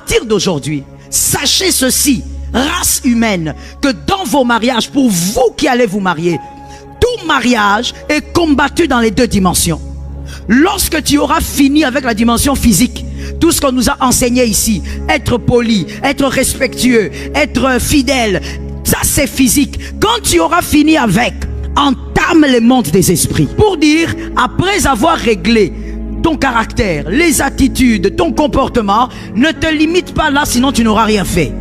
partir d'aujourd'hui, sachez ceci, race humaine, que dans vos mariages, pour vous qui allez vous marier, tout mariage est combattu dans les deux dimensions. Lorsque tu auras fini avec la dimension physique, tout ce qu'on nous a enseigné ici, être poli, être respectueux, être fidèle, ça c'est physique. Quand tu auras fini avec, entame le monde des esprits. Pour dire, après avoir réglé ton caractère, les attitudes, ton comportement, ne te limite pas là, sinon tu n'auras rien fait.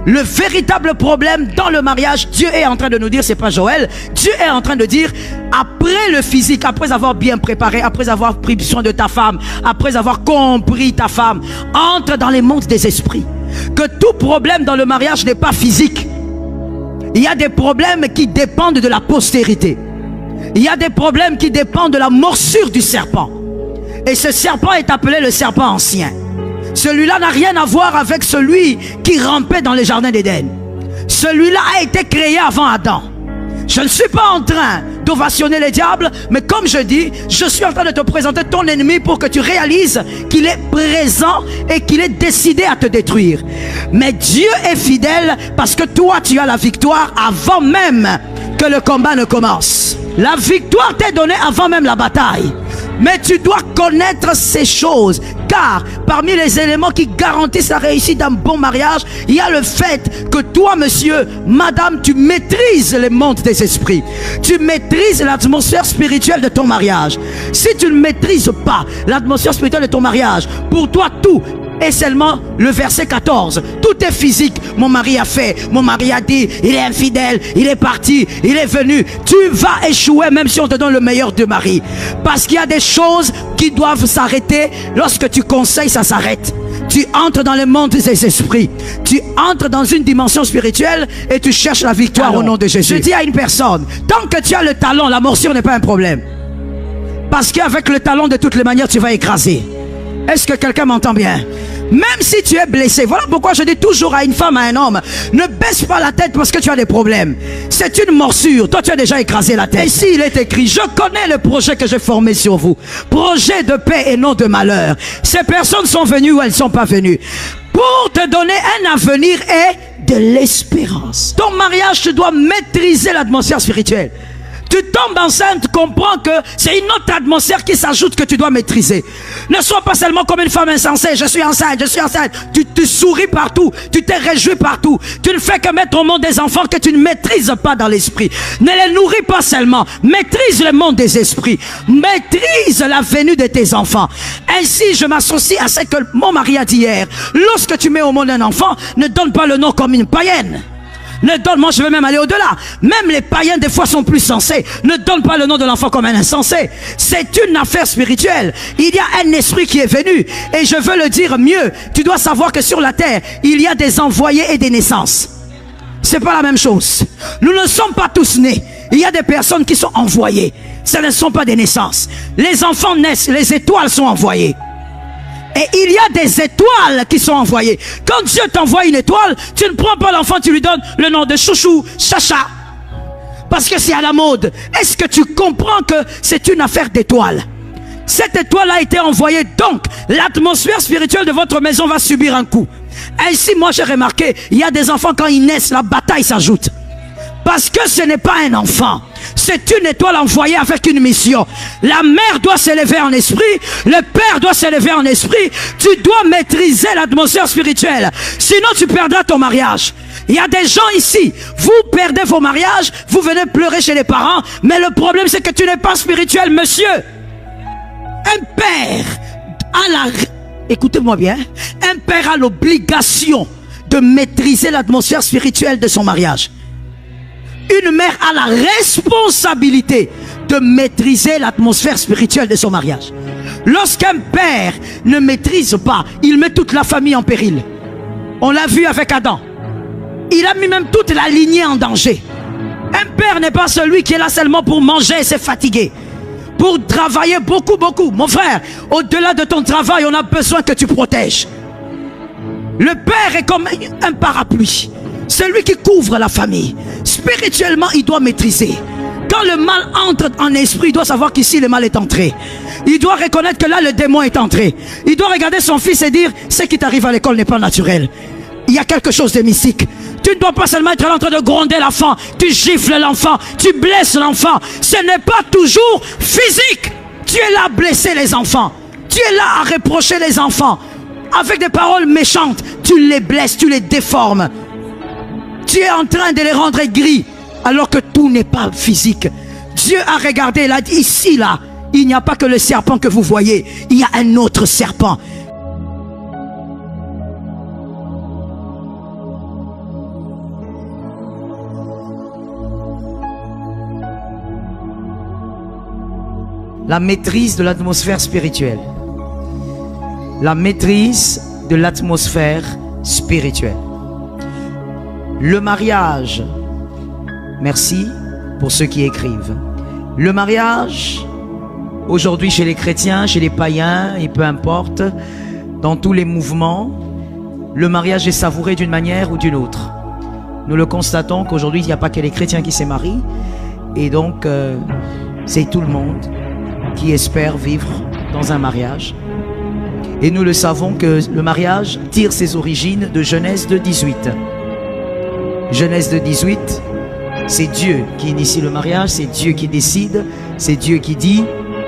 Le véritable problème dans le mariage, Dieu est en train de nous dire, c'est pas Joël, Dieu est en train de dire, après le physique, après avoir bien préparé, après avoir pris soin de ta femme, après avoir compris ta femme, entre dans les mondes des esprits. Que tout problème dans le mariage n'est pas physique. Il y a des problèmes qui dépendent de la postérité. Il y a des problèmes qui dépendent de la morsure du serpent. Et ce serpent est appelé le serpent ancien. Celui-là n'a rien à voir avec celui qui rampait dans les jardins d'Éden. Celui-là a été créé avant Adam. Je ne suis pas en train d'ovationner les diables, mais comme je dis, je suis en train de te présenter ton ennemi pour que tu réalises qu'il est présent et qu'il est décidé à te détruire. Mais Dieu est fidèle parce que toi, tu as la victoire avant même que le combat ne commence. La victoire t'est donnée avant même la bataille. Mais tu dois connaître ces choses, car parmi les éléments qui garantissent la réussite d'un bon mariage, il y a le fait que toi, monsieur, madame, tu maîtrises les mondes des esprits. Tu maîtrises l'atmosphère spirituelle de ton mariage. Si tu ne maîtrises pas l'atmosphère spirituelle de ton mariage, pour toi tout est seulement le verset 14. Tout est physique. Mon mari a fait, mon mari a dit, il est infidèle, il est parti, il est venu. Tu vas échouer même si on te donne le meilleur de mari. Parce qu'il y a des choses qui doivent s'arrêter. Lorsque tu conseilles, ça s'arrête. Tu entres dans le monde des esprits. Tu entres dans une dimension spirituelle et tu cherches la victoire. Alors, au nom de Jésus. Je dis à une personne, tant que tu as le talent, la morsure n'est pas un problème. Parce qu'avec le talent, de toutes les manières, tu vas écraser. Est-ce que quelqu'un m'entend bien? Même si tu es blessé, voilà pourquoi je dis toujours à une femme, à un homme, ne baisse pas la tête parce que tu as des problèmes. C'est une morsure, toi tu as déjà écrasé la tête. Ici il est écrit, je connais le projet que j'ai formé sur vous, projet de paix et non de malheur. Ces personnes sont venues ou elles ne sont pas venues pour te donner un avenir et de l'espérance. Ton mariage, tu dois maîtriser l'atmosphère spirituelle. Tu tombes enceinte, comprends que c'est une autre atmosphère qui s'ajoute que tu dois maîtriser. Ne sois pas seulement comme une femme insensée. Je suis enceinte, je suis enceinte. Tu souris partout, tu te réjouis partout. Tu ne fais que mettre au monde des enfants que tu ne maîtrises pas dans l'esprit. Ne les nourris pas seulement. Maîtrise le monde des esprits. Maîtrise la venue de tes enfants. Ainsi, je m'associe à ce que mon mari a dit hier. Lorsque tu mets au monde un enfant, ne donne pas le nom comme une païenne. Ne donne, moi je vais même aller au-delà. Même les païens des fois sont plus sensés. Ne donne pas le nom de l'enfant comme un insensé. C'est une affaire spirituelle. Il y a un esprit qui est venu. Et je veux le dire mieux. Tu dois savoir que sur la terre, il y a des envoyés et des naissances. C'est pas la même chose. Nous ne sommes pas tous nés. Il y a des personnes qui sont envoyées. Ce ne sont pas des naissances. Les enfants naissent, les étoiles sont envoyées. Et il y a des étoiles qui sont envoyées. Quand Dieu t'envoie une étoile, tu ne prends pas l'enfant, tu lui donnes le nom de chouchou, chacha. Parce que c'est à la mode. Est-ce que tu comprends que c'est une affaire d'étoiles? Cette étoile a été envoyée, donc l'atmosphère spirituelle de votre maison va subir un coup. Ainsi, moi j'ai remarqué, il y a des enfants quand ils naissent, la bataille s'ajoute. Parce que ce n'est pas un enfant. C'est une étoile envoyée avec une mission. La mère doit s'élever en esprit. Le père doit s'élever en esprit. Tu dois maîtriser l'atmosphère spirituelle. Sinon tu perdras ton mariage. Il y a des gens ici, vous perdez vos mariages, vous venez pleurer chez les parents. Mais le problème c'est que tu n'es pas spirituel, monsieur. Un père a la... Écoutez-moi bien. Un père a l'obligation de maîtriser l'atmosphère spirituelle de son mariage. Une mère a la responsabilité de maîtriser l'atmosphère spirituelle de son mariage. Lorsqu'un père ne maîtrise pas, il met toute la famille en péril. On l'a vu avec Adam. Il a mis même toute la lignée en danger. Un père n'est pas celui qui est là seulement pour manger et se fatiguer. Pour travailler beaucoup. Mon frère, au-delà de ton travail, on a besoin que tu protèges. Le père est comme un parapluie. Celui qui couvre la famille. Spirituellement, il doit maîtriser. Quand le mal entre en esprit, il doit savoir qu'ici le mal est entré. Il doit reconnaître que là, le démon est entré. Il doit regarder son fils et dire, ce qui t'arrive à l'école n'est pas naturel. Il y a quelque chose de mystique. Tu ne dois pas seulement être là en train de gronder l'enfant. Tu gifles l'enfant, tu blesses l'enfant. Ce n'est pas toujours physique. Tu es là à blesser les enfants. Tu es là à reprocher les enfants. Avec des paroles méchantes, tu les blesses, tu les déformes. Tu es en train de les rendre gris, alors que tout n'est pas physique. Dieu a regardé, il a dit, ici, là, il n'y a pas que le serpent que vous voyez. Il y a un autre serpent. La maîtrise de l'atmosphère spirituelle. La maîtrise de l'atmosphère spirituelle. Le mariage, merci pour ceux qui écrivent. Le mariage, aujourd'hui chez les chrétiens, chez les païens, et peu importe, dans tous les mouvements, le mariage est savouré d'une manière ou d'une autre. Nous le constatons qu'aujourd'hui, il n'y a pas que les chrétiens qui se marient, et donc c'est tout le monde qui espère vivre dans un mariage. Et nous le savons que le mariage tire ses origines de Genèse 2:18. Genèse 2:18, c'est Dieu qui initie le mariage, c'est Dieu qui décide, c'est Dieu qui dit,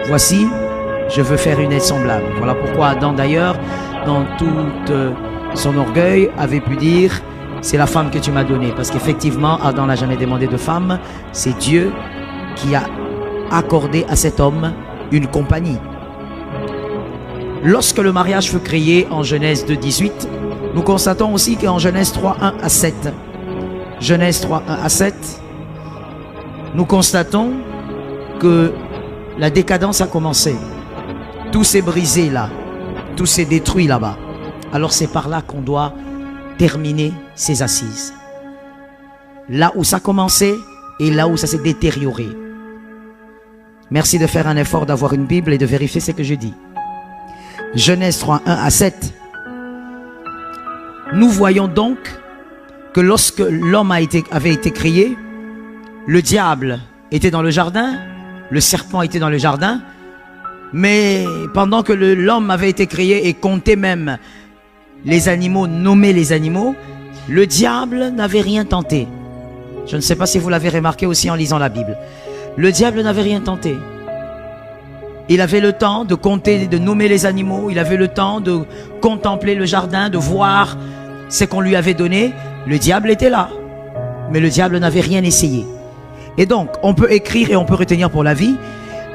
voici, je veux faire une aide semblable. Voilà pourquoi Adam d'ailleurs, dans tout son orgueil, avait pu dire, c'est la femme que tu m'as donnée. Parce qu'effectivement, Adam n'a jamais demandé de femme, c'est Dieu qui a accordé à cet homme une compagnie. Lorsque le mariage fut créé en Genèse 2:18, nous constatons aussi qu'en Genèse 3:1-7, Genèse 3:1-7, nous constatons que la décadence a commencé. Tout s'est brisé là, tout s'est détruit là-bas. Alors c'est par là qu'on doit terminer ses assises. Là où ça a commencé et là où ça s'est détérioré. Merci de faire un effort d'avoir une Bible et de vérifier ce que je dis. Genèse 3:1-7. Nous voyons donc que lorsque l'homme avait été créé, le diable était dans le jardin, le serpent était dans le jardin, mais pendant que l'homme avait été créé et comptait même les animaux, nommait les animaux, le diable n'avait rien tenté. Je ne sais pas si vous l'avez remarqué aussi en lisant la Bible. Le diable n'avait rien tenté. Il avait le temps de compter, de nommer les animaux. Il avait le temps de contempler le jardin, de voir ce qu'on lui avait donné. Le diable était là. Mais le diable n'avait rien essayé. Et donc, on peut écrire et on peut retenir pour la vie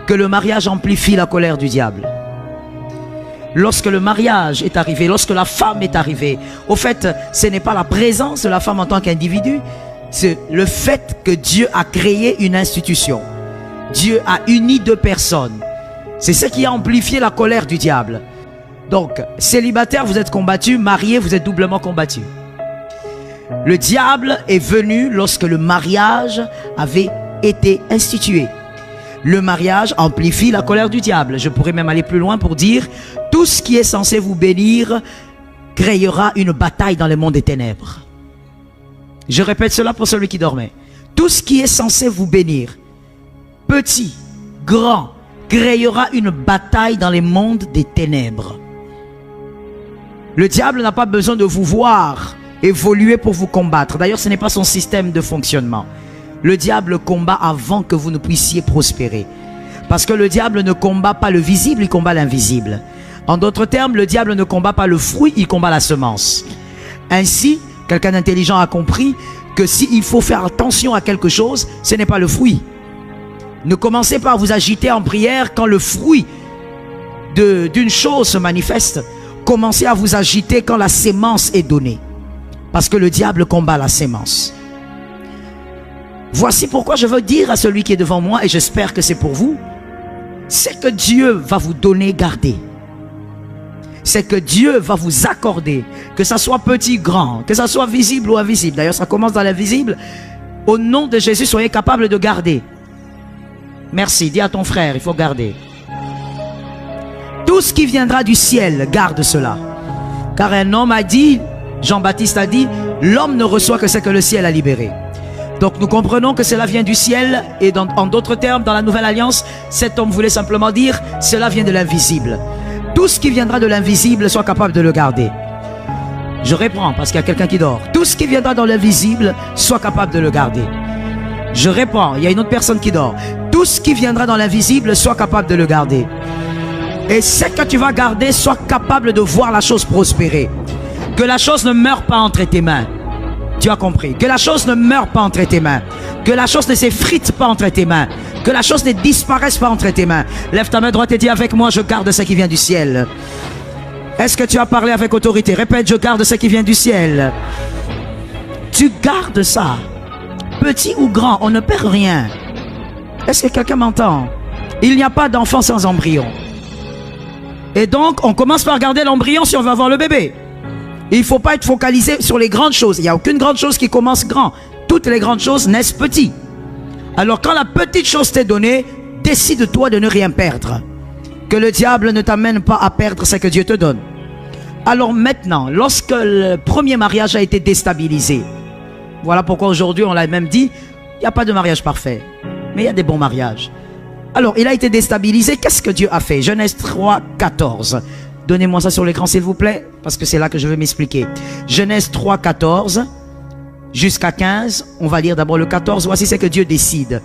que le mariage amplifie la colère du diable. Lorsque le mariage est arrivé, lorsque la femme est arrivée, au fait, ce n'est pas la présence de la femme en tant qu'individu, c'est le fait que Dieu a créé une institution. Dieu a uni deux personnes. C'est ce qui a amplifié la colère du diable. Donc, célibataire, vous êtes combattu, marié, vous êtes doublement combattu. Le diable est venu lorsque le mariage avait été institué. Le mariage amplifie la colère du diable. Je pourrais même aller plus loin pour dire, tout ce qui est censé vous bénir créera une bataille dans le monde des ténèbres. Je répète cela pour celui qui dormait. Tout ce qui est censé vous bénir, petit, grand, créera une bataille dans les mondes des ténèbres. Le diable n'a pas besoin de vous voir évoluer pour vous combattre. D'ailleurs, ce n'est pas son système de fonctionnement. Le diable combat avant que vous ne puissiez prospérer. Parce que le diable ne combat pas le visible, il combat l'invisible. En d'autres termes, le diable ne combat pas le fruit, il combat la semence. Ainsi, quelqu'un d'intelligent a compris que s'il faut faire attention à quelque chose, ce n'est pas le fruit. Ne commencez pas à vous agiter en prière quand le fruit d'une chose se manifeste. Commencez à vous agiter quand la sémence est donnée. Parce que le diable combat la sémence. Voici pourquoi je veux dire à celui qui est devant moi, et j'espère que c'est pour vous, c'est que Dieu va vous donner, garder. C'est que Dieu va vous accorder, que ça soit petit, grand, que ça soit visible ou invisible. D'ailleurs, ça commence dans l'invisible. Au nom de Jésus, soyez capables de garder. Merci, dis à ton frère, il faut garder. Tout ce qui viendra du ciel, garde cela. Car un homme a dit, Jean-Baptiste a dit, l'homme ne reçoit que ce que le ciel a libéré. Donc nous comprenons que cela vient du ciel et en d'autres termes, dans la Nouvelle Alliance, cet homme voulait simplement dire, cela vient de l'invisible. Tout ce qui viendra de l'invisible, sois capable de le garder. Je reprends parce qu'il y a quelqu'un qui dort. Tout ce qui viendra dans l'invisible, sois capable de le garder. Je reprends, il y a une autre personne qui dort. Tout ce qui viendra dans l'invisible, sois capable de le garder. Et ce que tu vas garder, sois capable de voir la chose prospérer. Que la chose ne meure pas entre tes mains. Tu as compris? Que la chose ne meure pas entre tes mains. Que la chose ne s'effrite pas entre tes mains. Que la chose ne disparaisse pas entre tes mains. Lève ta main droite et dis avec moi, je garde ce qui vient du ciel. Est-ce que tu as parlé avec autorité? Répète, je garde ce qui vient du ciel. Tu gardes ça. Petit ou grand, on ne perd rien. Est-ce que quelqu'un m'entend? Il n'y a pas d'enfant sans embryon. Et donc, on commence par garder l'embryon si on veut avoir le bébé. Il ne faut pas être focalisé sur les grandes choses. Il n'y a aucune grande chose qui commence grand. Toutes les grandes choses naissent petits. Alors, quand la petite chose t'est donnée, décide-toi de ne rien perdre. Que le diable ne t'amène pas à perdre ce que Dieu te donne. Alors maintenant, lorsque le premier mariage a été déstabilisé, voilà pourquoi aujourd'hui on l'a même dit, il n'y a pas de mariage parfait, mais il y a des bons mariages. Alors il a été déstabilisé, qu'est-ce que Dieu a fait? Genèse 3, 14. Donnez-moi ça sur l'écran s'il vous plaît, parce que c'est là que je vais m'expliquer. Genèse 3, 14 jusqu'à 15, on va lire d'abord le 14, voici ce que Dieu décide.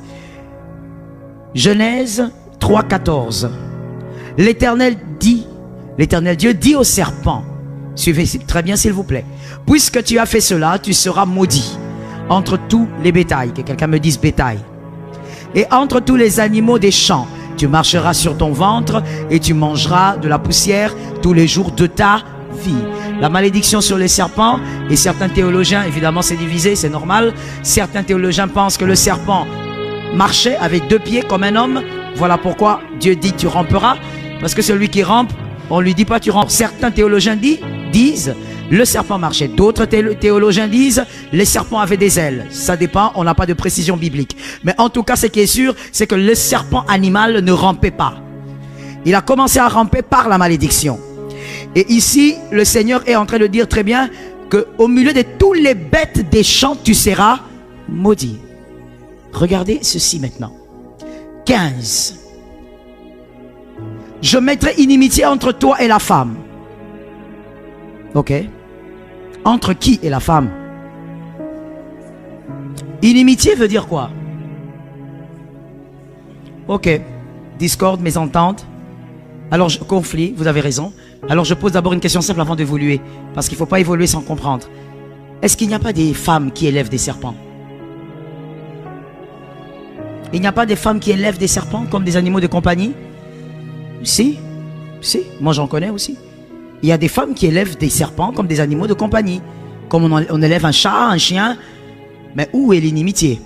Genèse 3, 14. L'Éternel Dieu dit au serpent, suivez très bien s'il vous plaît, puisque tu as fait cela, tu seras maudit entre tous les bétails, que quelqu'un me dise bétail, et entre tous les animaux des champs, tu marcheras sur ton ventre et tu mangeras de la poussière tous les jours de ta vie. La malédiction sur les serpents, et certains théologiens, évidemment c'est divisé, c'est normal, certains théologiens pensent que le serpent marchait avec 2 pieds comme un homme, voilà pourquoi Dieu dit tu ramperas. Parce que celui qui rampe, on ne lui dit pas tu rampes. Certains théologiens disent le serpent marchait. D'autres théologiens disent les serpents avaient des ailes. Ça dépend, on n'a pas de précision biblique. Mais en tout cas, ce qui est sûr, c'est que le serpent animal ne rampait pas. Il a commencé à ramper par la malédiction. Et ici, le Seigneur est en train de dire très bien qu'au milieu de tous les bêtes des champs, tu seras maudit. Regardez ceci maintenant. 15. Je mettrai inimitié entre toi et la femme. Ok. Entre qui et la femme? Inimitié veut dire quoi? Ok. Discorde, mésentente. Alors, conflit, vous avez raison. Alors, je pose d'abord une question simple avant d'évoluer. Parce qu'il ne faut pas évoluer sans comprendre. Est-ce qu'il n'y a pas des femmes qui élèvent des serpents? Il n'y a pas des femmes qui élèvent des serpents comme des animaux de compagnie? Si, moi j'en connais aussi. Il y a des femmes qui élèvent des serpents comme des animaux de compagnie. Comme on élève un chat, un chien. Mais où est l'inimitié?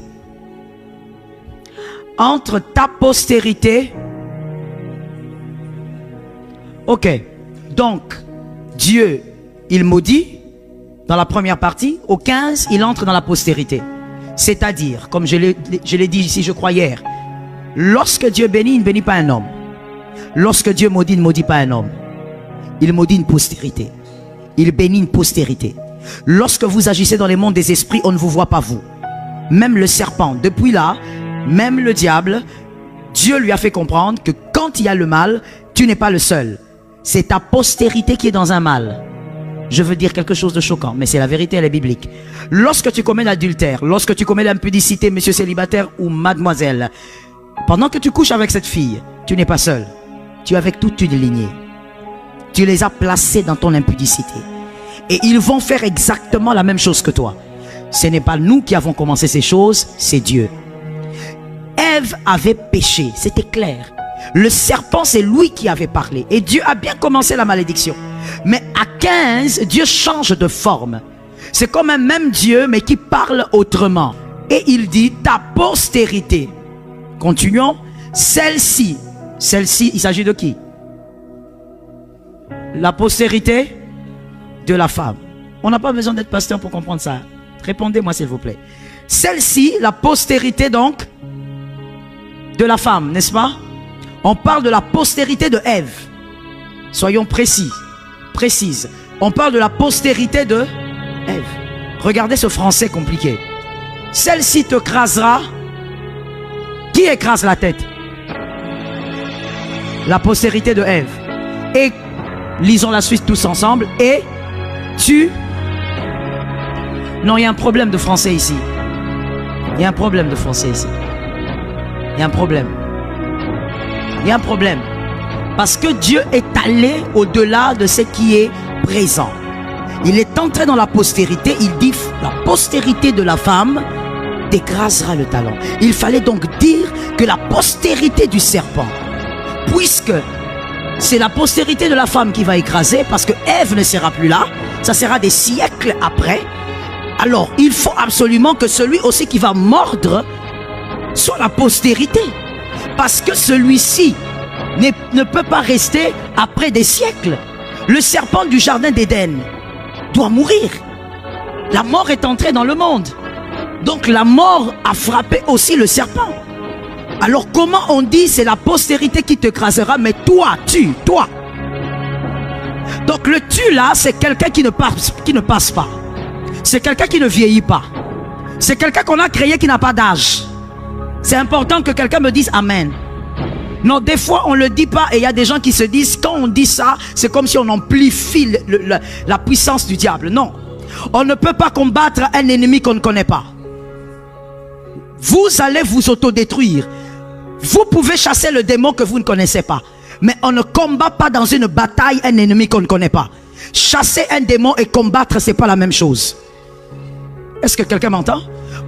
Entre ta postérité. Ok. Donc, Dieu, il maudit dans la première partie. Au 15, il entre dans la postérité. C'est-à-dire, comme je l'ai dit ici, je crois hier, lorsque Dieu bénit, il ne bénit pas un homme. Lorsque Dieu maudit, il ne maudit pas un homme. Il maudit une postérité. Il bénit une postérité. Lorsque vous agissez dans les mondes des esprits, on ne vous voit pas vous. Même le serpent, depuis là, même le diable, Dieu lui a fait comprendre que quand il y a le mal, tu n'es pas le seul. C'est ta postérité qui est dans un mal. Je veux dire quelque chose de choquant, mais c'est la vérité, elle est biblique. Lorsque tu commets l'adultère, lorsque tu commets l'impudicité, monsieur célibataire ou mademoiselle, pendant que tu couches avec cette fille, tu n'es pas seul. Tu es avec toute une lignée. Tu les as placés dans ton impudicité. Et ils vont faire exactement la même chose que toi. Ce n'est pas nous qui avons commencé ces choses, c'est Dieu. Ève avait péché, c'était clair. Le serpent, c'est lui qui avait parlé. Et Dieu a bien commencé la malédiction. Mais à 15, Dieu change de forme. C'est comme un même Dieu, mais qui parle autrement. Et il dit, ta postérité. Continuons. Celle-ci, il s'agit de qui? La postérité de la femme. On n'a pas besoin d'être pasteur pour comprendre ça. Répondez-moi s'il vous plaît. Celle-ci, la postérité donc de la femme, n'est-ce pas? On parle de la postérité de Ève. Soyons précises. On parle de la postérité de Ève. Regardez ce français compliqué. celle-ci te crasera. Qui écrase la tête? La postérité de Ève. Et lisons la suite tous ensemble. Et tu... Non, il y a un problème de français ici. Il y a un problème de français ici. Il y a un problème. Il y a un problème. Parce que Dieu est allé au-delà de ce qui est présent. Il est entré dans la postérité. Il dit, la postérité de la femme t'écrasera le talon. Il fallait donc dire que la postérité du serpent, puisque c'est la postérité de la femme qui va écraser, parce que Ève ne sera plus là, ça sera des siècles après. Alors, il faut absolument que celui aussi qui va mordre soit la postérité. Parce que celui-ci ne peut pas rester après des siècles. Le serpent du jardin d'Éden doit mourir. La mort est entrée dans le monde. Donc la mort a frappé aussi le serpent. Alors comment on dit c'est la postérité qui te crasera, mais toi. Donc le tu là, c'est quelqu'un qui ne passe pas. C'est quelqu'un qui ne vieillit pas. C'est quelqu'un qu'on a créé qui n'a pas d'âge. C'est important que quelqu'un me dise Amen. Non, des fois on ne le dit pas et il y a des gens qui se disent quand on dit ça, c'est comme si on amplifie la puissance du diable. Non, on ne peut pas combattre un ennemi qu'on ne connaît pas. Vous allez vous autodétruire. Vous pouvez chasser le démon que vous ne connaissez pas. Mais on ne combat pas dans une bataille un ennemi qu'on ne connaît pas. Chasser un démon et combattre, c'est pas la même chose. Est-ce que quelqu'un m'entend?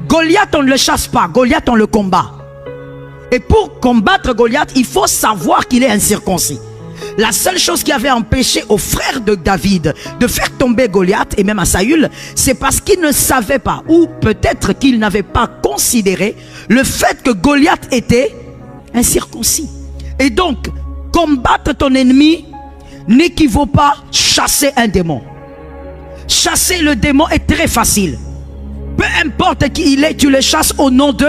Goliath, on ne le chasse pas. Goliath, on le combat. Et pour combattre Goliath, il faut savoir qu'il est incirconcis. La seule chose qui avait empêché aux frères de David de faire tomber Goliath et même à Saül, c'est parce qu'ils ne savaient pas, ou peut-être qu'ils n'avaient pas considéré le fait que Goliath était incirconcis. Et donc, combattre ton ennemi n'équivaut pas chasser un démon. Chasser le démon est très facile. Peu importe qui il est, tu le chasses au nom de...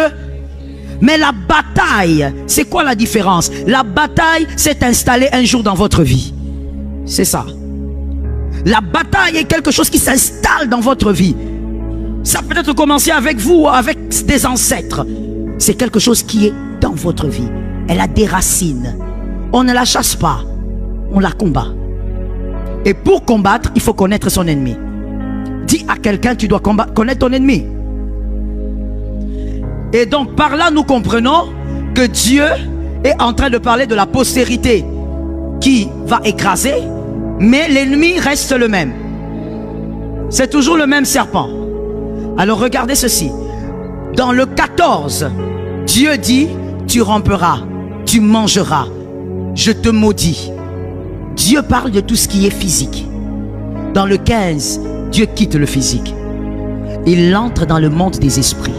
Mais la bataille, c'est quoi la différence? La bataille s'est installée un jour dans votre vie. C'est ça. La bataille est quelque chose qui s'installe dans votre vie. Ça peut être commencé avec vous, avec des ancêtres. C'est quelque chose qui est dans votre vie. Elle a des racines. On ne la chasse pas, on la combat. Et pour combattre, il faut connaître son ennemi. Dis à quelqu'un, tu dois connaître ton ennemi. Et donc par là nous comprenons que Dieu est en train de parler de la postérité qui va écraser, mais l'ennemi reste le même. C'est toujours le même serpent. Alors regardez ceci. Dans le 14, Dieu dit, tu ramperas, tu mangeras, je te maudis. Dieu parle de tout ce qui est physique. Dans le 15, Dieu quitte le physique. Il entre dans le monde des esprits.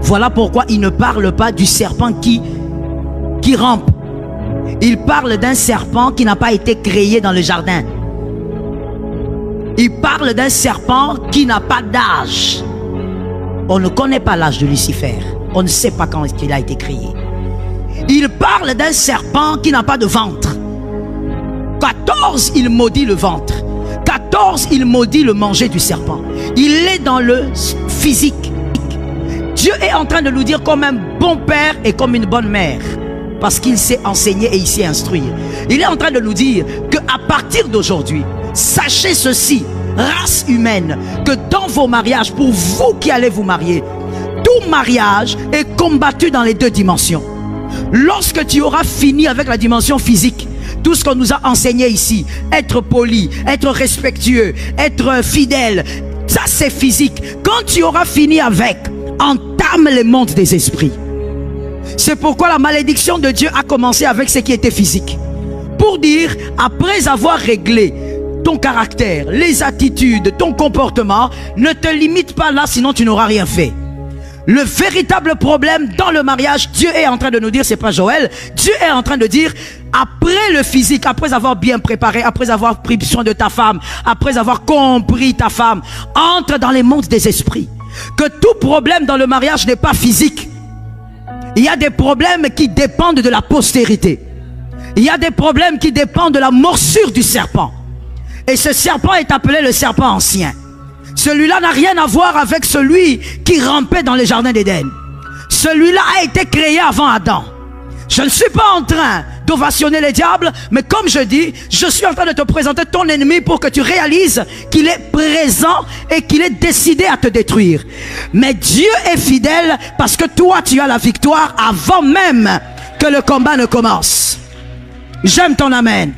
Voilà pourquoi il ne parle pas du serpent qui rampe. Il parle d'un serpent qui n'a pas été créé dans le jardin. Il parle d'un serpent qui n'a pas d'âge. On ne connaît pas l'âge de Lucifer. On ne sait pas quand il a été créé. Il parle d'un serpent qui n'a pas de ventre. 14, il maudit le ventre. 14, il maudit le manger du serpent. Il est dans le physique. Dieu est en train de nous dire comme un bon père et comme une bonne mère, parce qu'il s'est enseigné et il s'est instruit. Il est en train de nous dire qu'à partir d'aujourd'hui, sachez ceci, race humaine, que dans vos mariages, pour vous qui allez vous marier, tout mariage est combattu dans les deux dimensions. Lorsque tu auras fini avec la dimension physique, tout ce qu'on nous a enseigné ici, être poli, être respectueux, être fidèle, ça c'est physique. Quand tu auras fini avec, entame le monde des esprits. C'est pourquoi la malédiction de Dieu a commencé avec ce qui était physique. Pour dire, après avoir réglé ton caractère, les attitudes, ton comportement, ne te limite pas là, sinon tu n'auras rien fait. Le véritable problème dans le mariage, Dieu est en train de nous dire, c'est pas Joël, Dieu est en train de dire, après le physique, après avoir bien préparé, après avoir pris soin de ta femme, après avoir compris ta femme, entre dans les mondes des esprits. Que tout problème dans le mariage n'est pas physique. Il y a des problèmes qui dépendent de la postérité. Il y a des problèmes qui dépendent de la morsure du serpent. Et ce serpent est appelé le serpent ancien. Celui-là n'a rien à voir avec celui qui rampait dans les jardins d'Éden. Celui-là a été créé avant Adam. Je ne suis pas en train d'ovationner les diables, mais comme je dis, je suis en train de te présenter ton ennemi pour que tu réalises qu'il est présent et qu'il est décidé à te détruire. Mais Dieu est fidèle parce que toi, tu as la victoire avant même que le combat ne commence. J'aime ton amen.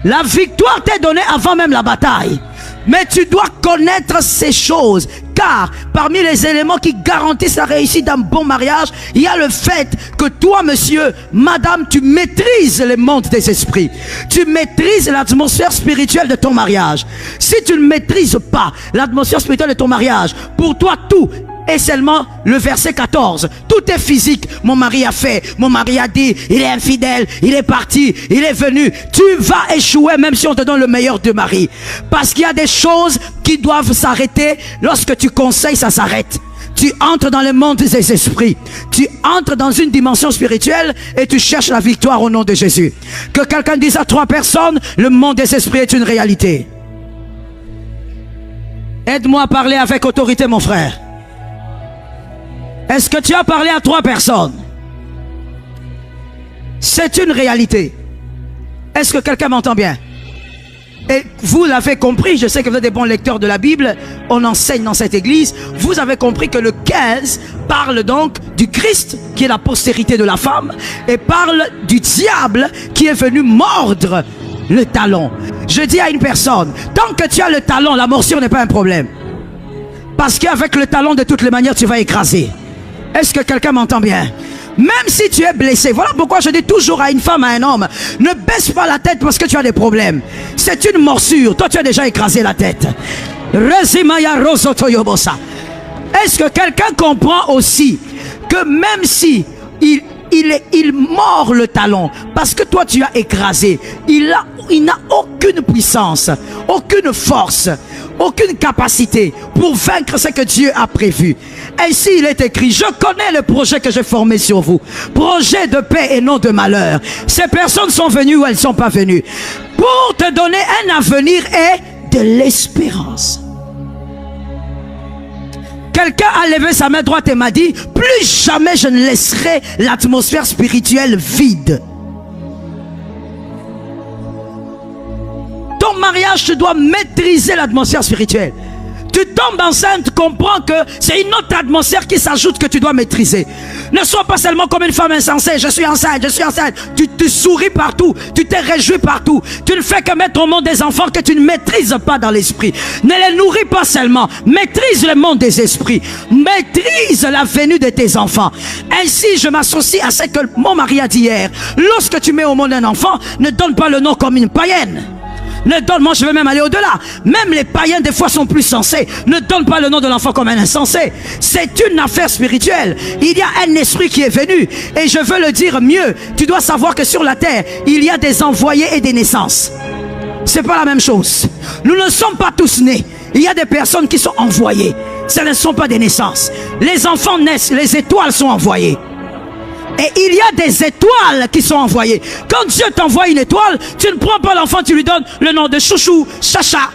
La victoire t'est donnée avant même la bataille. Mais tu dois connaître ces choses, car parmi les éléments qui garantissent la réussite d'un bon mariage, il y a le fait que toi, monsieur, madame, tu maîtrises les mondes des esprits. Tu maîtrises l'atmosphère spirituelle de ton mariage. Si tu ne maîtrises pas l'atmosphère spirituelle de ton mariage, pour toi tout est seulement le verset 14. Tout est physique. Mon mari a fait, mon mari a dit, il est infidèle, il est parti, il est venu. Tu vas échouer même si on te donne le meilleur de mari. Parce qu'il y a des choses qui doivent s'arrêter. Lorsque tu conseilles, ça s'arrête. Tu entres dans le monde des esprits. Tu entres dans une dimension spirituelle et tu cherches la victoire au nom de Jésus. Que quelqu'un dise à 3 personnes, le monde des esprits est une réalité. Aide-moi à parler avec autorité, mon frère. Est-ce que tu as parlé à 3 personnes? C'est une réalité. Est-ce que quelqu'un m'entend bien? Et vous l'avez compris, je sais que vous êtes des bons lecteurs de la Bible, on enseigne dans cette église. Vous avez compris que le 15 parle donc du Christ qui est la postérité de la femme et parle du diable qui est venu mordre le talon. Je dis à une personne, tant que tu as le talon, la morsure n'est pas un problème. Parce qu'avec le talon, de toutes les manières, tu vas écraser. Est-ce que quelqu'un m'entend bien? Même si tu es blessé, voilà pourquoi je dis toujours à une femme, à un homme, ne baisse pas la tête parce que tu as des problèmes. C'est une morsure, toi tu as déjà écrasé la tête. Est-ce que quelqu'un comprend aussi que même si il mord le talon parce que toi tu as écrasé, il n'a aucune puissance, aucune force, aucune capacité pour vaincre ce que Dieu a prévu. Ainsi il est écrit, je connais le projet que j'ai formé sur vous, projet de paix et non de malheur. Ces personnes sont venues ou elles ne sont pas venues pour te donner un avenir et de l'espérance. Quelqu'un a levé sa main droite et m'a dit, plus jamais je ne laisserai l'atmosphère spirituelle vide. Ton mariage, tu dois maîtriser l'atmosphère spirituelle. Tu tombes enceinte, comprends que c'est une autre atmosphère qui s'ajoute que tu dois maîtriser. Ne sois pas seulement comme une femme insensée. Je suis enceinte, je suis enceinte. Tu souris partout, tu te réjouis partout. Tu ne fais que mettre au monde des enfants que tu ne maîtrises pas dans l'esprit. Ne les nourris pas seulement, maîtrise le monde des esprits. Maîtrise la venue de tes enfants. Ainsi, je m'associe à ce que mon mari a dit hier. Lorsque tu mets au monde un enfant, ne donne pas le nom comme une païenne. Ne donne, moi je vais même aller au-delà. Même les païens des fois sont plus sensés. Ne donne pas le nom de l'enfant comme un insensé. C'est une affaire spirituelle. Il y a un esprit qui est venu. Et je veux le dire mieux. Tu dois savoir que sur la terre, il y a des envoyés et des naissances. C'est pas la même chose. Nous ne sommes pas tous nés. Il y a des personnes qui sont envoyées. Ce ne sont pas des naissances. Les enfants naissent, les étoiles sont envoyées. Et il y a des étoiles qui sont envoyées. Quand Dieu t'envoie une étoile, tu ne prends pas l'enfant, tu lui donnes le nom de chouchou, chacha.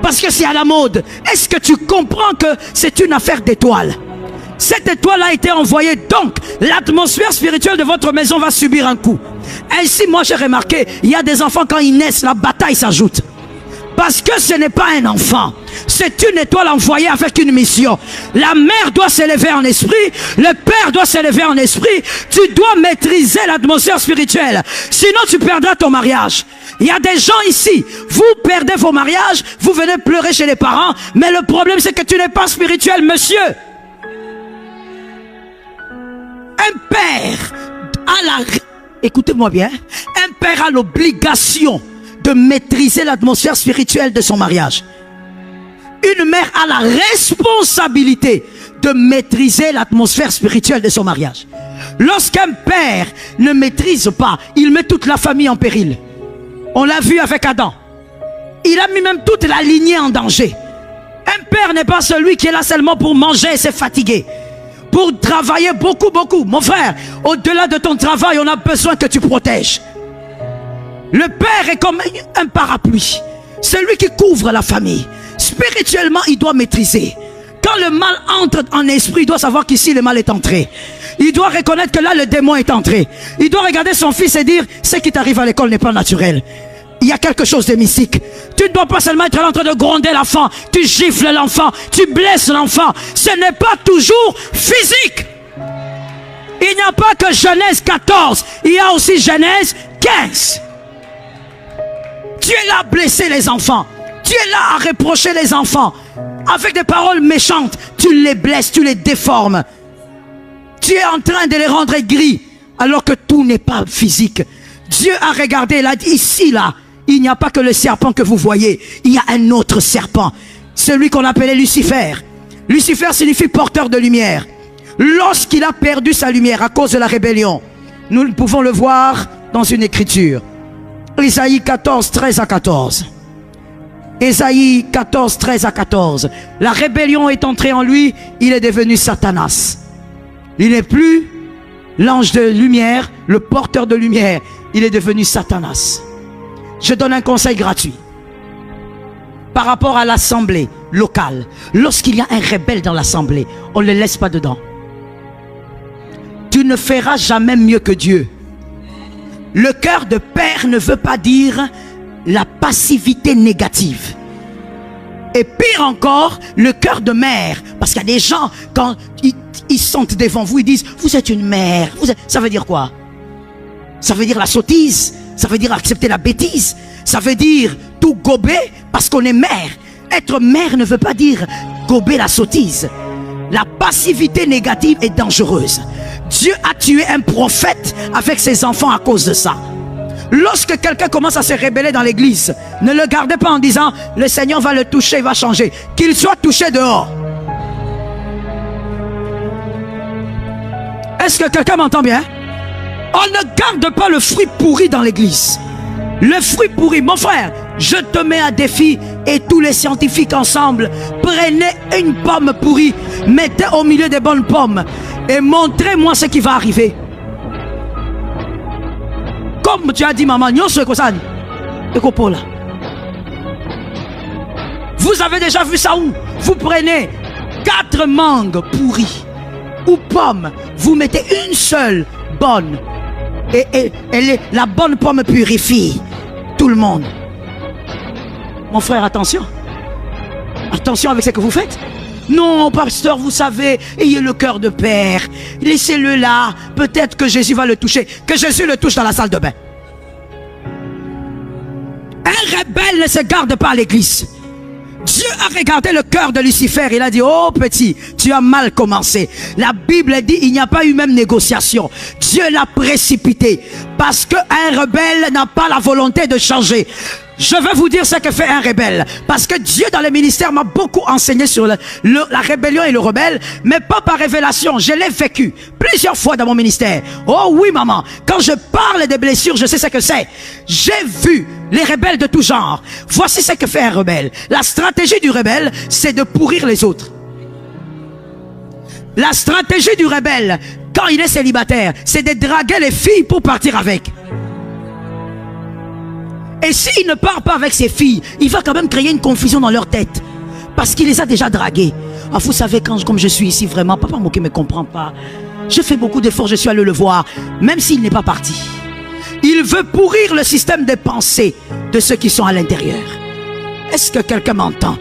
Parce que c'est à la mode. Est-ce que tu comprends que c'est une affaire d'étoiles? Cette étoile a été envoyée, donc l'atmosphère spirituelle de votre maison va subir un coup. Ainsi, moi j'ai remarqué, il y a des enfants quand ils naissent, la bataille s'ajoute. Parce que ce n'est pas un enfant, c'est une étoile envoyée avec une mission. La mère doit s'élever en esprit, le père doit s'élever en esprit. Tu dois maîtriser l'atmosphère spirituelle, sinon tu perdras ton mariage. Il y a des gens ici, vous perdez vos mariages, vous venez pleurer chez les parents, mais le problème c'est que tu n'es pas spirituel, monsieur. Un père a la... Écoutez-moi bien, un père a l'obligation de maîtriser l'atmosphère spirituelle de son mariage. Une mère a la responsabilité de maîtriser l'atmosphère spirituelle de son mariage. Lorsqu'un père ne maîtrise pas, il met toute la famille en péril. On l'a vu avec Adam. Il a mis même toute la lignée en danger. Un père n'est pas celui qui est là seulement pour manger et se fatiguer. Pour travailler beaucoup, beaucoup. Mon frère, au-delà de ton travail, on a besoin que tu protèges. Le père est comme un parapluie. C'est lui qui couvre la famille. Spirituellement, il doit maîtriser. Quand le mal entre en esprit, il doit savoir qu'ici le mal est entré. Il doit reconnaître que là le démon est entré. Il doit regarder son fils et dire, ce qui t'arrive à l'école n'est pas naturel. Il y a quelque chose de mystique. Tu ne dois pas seulement être là en train de gronder l'enfant. Tu gifles l'enfant, tu blesses l'enfant. Ce n'est pas toujours physique. Il n'y a pas que Genèse 14, il y a aussi Genèse 15. Tu es là à blesser les enfants. Tu es là à reprocher les enfants. Avec des paroles méchantes, tu les blesses, tu les déformes. Tu es en train de les rendre gris, alors que tout n'est pas physique. Dieu a regardé, il a dit, ici, là, il n'y a pas que le serpent que vous voyez. Il y a un autre serpent. Celui qu'on appelait Lucifer. Lucifer signifie porteur de lumière. Lorsqu'il a perdu sa lumière à cause de la rébellion, nous pouvons le voir dans une écriture. Isaïe 14, 13 à 14. Isaïe 14, 13 à 14. La rébellion est entrée en lui, il est devenu Satanas. Il n'est plus l'ange de lumière, le porteur de lumière. Il est devenu Satanas. Je donne un conseil gratuit. Par rapport à l'assemblée locale, lorsqu'il y a un rebelle dans l'assemblée, on ne le laisse pas dedans. Tu ne feras jamais mieux que Dieu. Le cœur de père ne veut pas dire la passivité négative. Et pire encore, le cœur de mère. Parce qu'il y a des gens, quand ils sont devant vous, ils disent, vous êtes une mère. Ça veut dire quoi? Ça veut dire la sottise. Ça veut dire accepter la bêtise. Ça veut dire tout gober parce qu'on est mère. Être mère ne veut pas dire gober la sottise. La passivité négative est dangereuse. Dieu a tué un prophète avec ses enfants à cause de ça. Lorsque quelqu'un commence à se rebeller dans l'église, ne le gardez pas en disant, le Seigneur va le toucher, il va changer. Qu'il soit touché dehors. Est-ce que quelqu'un m'entend bien? On ne garde pas le fruit pourri dans l'église. Le fruit pourri, mon frère, je te mets à défi et tous les scientifiques ensemble, prenez une pomme pourrie, mettez au milieu des bonnes pommes et montrez-moi ce qui va arriver. Comme tu as dit, maman, vous avez déjà vu ça où? Vous prenez 4 mangues pourries ou pommes, vous mettez une seule bonne et la bonne pomme purifie tout le monde. Mon frère, attention. Attention avec ce que vous faites. Non, pasteur, vous savez, ayez le cœur de père. Laissez-le là. Peut-être que Jésus va le toucher. Que Jésus le touche dans la salle de bain. Un rebelle ne se garde pas à l'église. Dieu a regardé le cœur de Lucifer. Il a dit, oh petit, tu as mal commencé. La Bible dit, il n'y a pas eu même négociation. Dieu l'a précipité. Parce qu'un rebelle n'a pas la volonté de changer. Je vais vous dire ce que fait un rebelle. Parce que Dieu dans le ministère m'a beaucoup enseigné sur la rébellion et le rebelle. Mais pas par révélation. Je l'ai vécu plusieurs fois dans mon ministère. Oh oui maman. Quand je parle des blessures, je sais ce que c'est. J'ai vu les rebelles de tout genre. Voici ce que fait un rebelle. La stratégie du rebelle, c'est de pourrir les autres. La stratégie du rebelle, quand il est célibataire, c'est de draguer les filles pour partir avec. Et s'il ne part pas avec ses filles, il va quand même créer une confusion dans leur tête. Parce qu'il les a déjà draguées. Ah, vous savez, comme je suis ici, vraiment, papa qui ne me comprend pas. Je fais beaucoup d'efforts, je suis allé le voir, même s'il n'est pas parti. Il veut pourrir le système de pensée de ceux qui sont à l'intérieur. Est-ce que quelqu'un m'entend?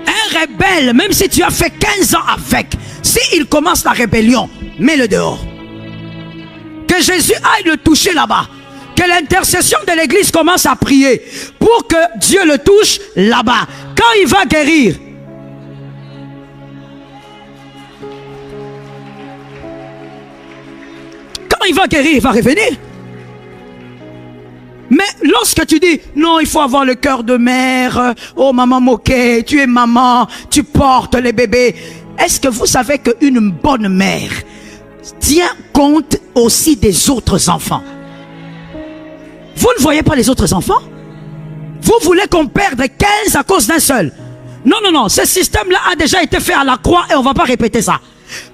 Un rebelle, même si tu as fait 15 ans avec, s'il commence la rébellion, mets-le dehors. Que Jésus aille le toucher là-bas. Que l'intercession de l'église commence à prier pour que Dieu le touche là-bas. Quand il va guérir, il va revenir. Mais lorsque tu dis, non, il faut avoir le cœur de mère, oh maman moquée, tu es maman, tu portes les bébés. Est-ce que vous savez qu'une bonne mère tient compte aussi des autres enfants? Vous ne voyez pas les autres enfants? Vous voulez qu'on perde 15 à cause d'un seul? Non, non, non. Ce système-là a déjà été fait à la croix et on ne va pas répéter ça.